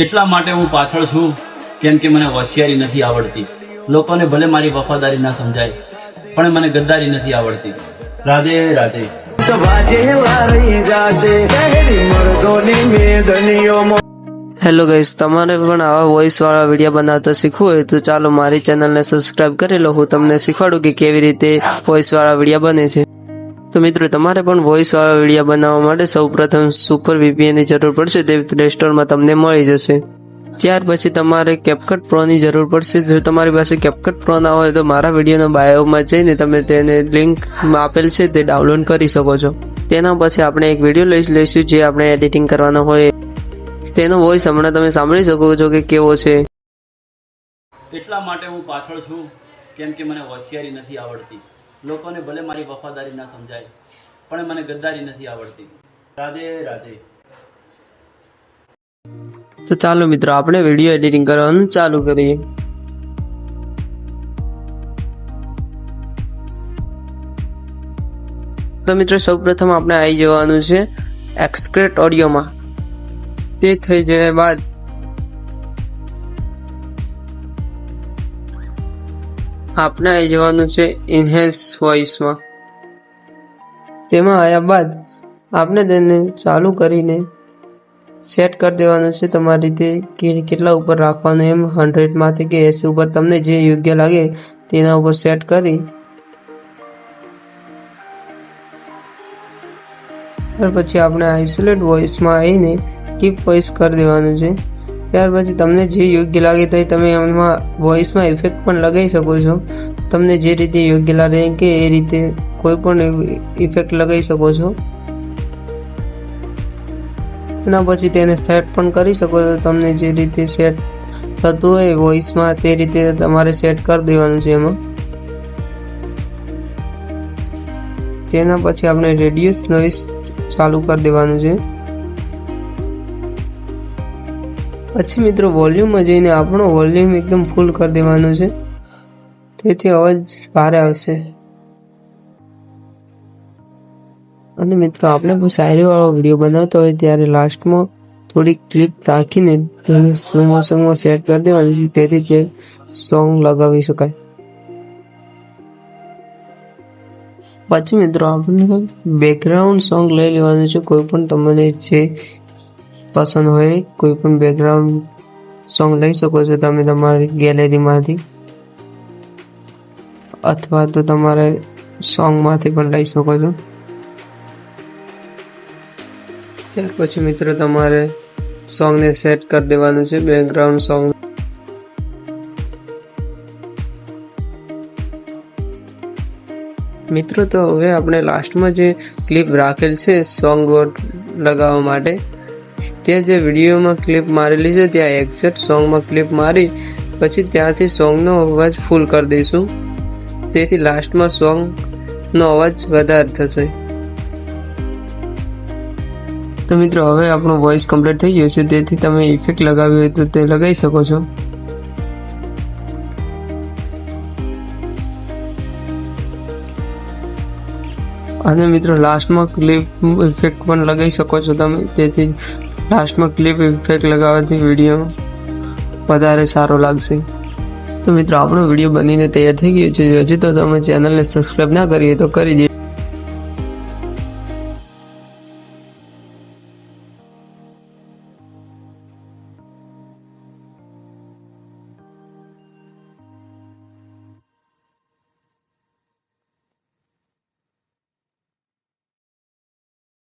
એટલા માટે હું પાછળ છું કેમ કે મને હોશિયારી નથી આવડતી. લોકોને ભલે મારી વફાદારી ના સમજાય પણ મને ગદ્દારી નથી આવડતી. રાધે રાધે. હેલો ગાઈસ, તમારે પણ આવા વોઇસ વાળા વિડીયો બનાવતા શીખવું હોય તો ચાલો મારી ચેનલને સબસ્ક્રાઇબ કરી લો. હું તમને શીખવાડું કે કેવી રીતે વોઇસ વાળા વિડીયો બને છે. તો મિત્રો, તમારે પણ વોઇસ વાળા વિડીયો બનાવવા માટે સૌપ્રથમ સુપર VPN ની જરૂર પડશે. તે પ્લે સ્ટોરમાં તમને મળી જશે. ત્યાર પછી તમારે CapCut Pro ની જરૂર પડશે. જો તમારી પાસે CapCut Pro ના હોય તો મારા વિડીયોના બાયોમાં જઈને તમે તેને લિંક આપેલ છે તે ડાઉનલોડ કરી શકો છો. તેના પછી આપણે એક વિડીયો લઈશું જે આપણે એડિટિંગ કરવાનો હોય. તેનો વોઇસ હમણાં તમે સાંભળી શકો છો કે કેવો છે. એટલા માટે હું પાછળ છું કેમ કે મને હોશિયારી નથી આવડતી. લોકોને ભલે મારી વફાદારી ના સમજાય પણ મને ગદ્દારી નથી આવડતી. રાધે રાધે. તો ચાલો મિત્રો, આપણે વિડીયો એડિટિંગ કરવાનું ચાલુ કરીએ. તો મિત્રો, સૌપ્રથમ આપણે આવી જવાનું છે એક્સટ્રેક્ટ ઓડિયોમાં. તે થઈ જાય બાદ આપણે આવી જવાનું છે ઇન્હેન્સ વોઇસમાં. તેમાં આવ્યા બાદ આપણે તેને ચાલુ કરીને સેટ કરી દેવાનું છે તમારી રીતે કે કેટલા ઉપર રાખવાનું, એમ 100 માંથી કે 80 ઉપર તમને જે યોગ્ય લાગે તેના ઉપર સેટ કરી પછી આપણે આઇસોલેટ વોઇસમાં આવીને કીપ વોઇસ કરી દેવાનું છે. ત્યાર પછી તમને જે યોગ્ય લાગે તે તમે એમાં વોઇસમાં ઇફેક્ટ પણ લગાવી શકો છો. તમને જે રીતે યોગ્ય લાગે કે એ રીતે કોઈ પણ ઇફેક્ટ લગાવી શકો છો. એના પછી તેને સેટ પણ કરી શકો છો. તમને જે રીતે સેટ થતું હોય વોઇસમાં તે રીતે તમારે સેટ કરી દેવાનું છે એમાં. તેના પછી આપણે રેડિયસ નોઇસ ચાલુ કરી દેવાનું છે. પછી મિત્રો, વોલ્યુમમાં જઈને આપણો વોલ્યુમ એકદમ ફૂલ કરી દેવાનો છે, તેથી અવાજ ભારે આવશે. અને મિત્રો, આપણે કોઈ શાયરી વાળો વિડીયો બનાવતો હોય ત્યારે લાસ્ટમાં થોડી ક્લિપ રાખીને તેને સ્લો મોશનમાં સેટ કરી દેવાની છે, તેથી તે સોંગ લગાવી શકાય. પછી મિત્રો, આપણે બેકગ્રાઉન્ડ સોંગ લઈ લેવાનું છે. કોઈ પણ તમને જે પસંદ હોય કોઈ પણ બેકગ્રાઉન્ડ સોંગ લઈ શકો છો તમે તમારી ગેલેરીમાંથી, અથવા તો તમારે સોંગમાંથી પણ લઈ શકો છો. ત્યાર પછી મિત્રો, તમારે સોંગને સેટ કરી દેવાનું છે બેકગ્રાઉન્ડ સોંગ. મિત્રો, તો હવે આપણે લાસ્ટમાં જે ક્લિપ રાખેલ છે સોંગ લગાવવા માટે, ત્યાં જે વિડીયોમાં ક્લિપ મારેલી છે ત્યાં એક્ઝેક્ટ સોંગમાં ક્લિપ મારી પછી ત્યાંથી સોંગનો અવાજ ફૂલ કરી દઈશું, તેથી લાસ્ટમાં સોંગનો અવાજ વધારે થશે. તો મિત્રો, હવે આપણો વોઇસ કમ્પ્લીટ થઈ ગયો છે, તેથી તમે ઇફેક્ટ લગાવી હોય તો તે લગાવી શકો છો. અને મિત્રો, લાસ્ટમાં ક્લિપ ઇફેક્ટ પણ લગાવી શકો છો તમે, તેથી લાસ્ટમાં ક્લિપ ઇફેક્ટ લગાવવાથી વિડીયો વધારે સારો લાગશે. તો મિત્રો, આપણો વિડીયો બનીને તૈયાર થઈ ગયો છે. હજી તો તમે ચેનલને સબસ્ક્રાઈબ ના કરી તો કરી દે.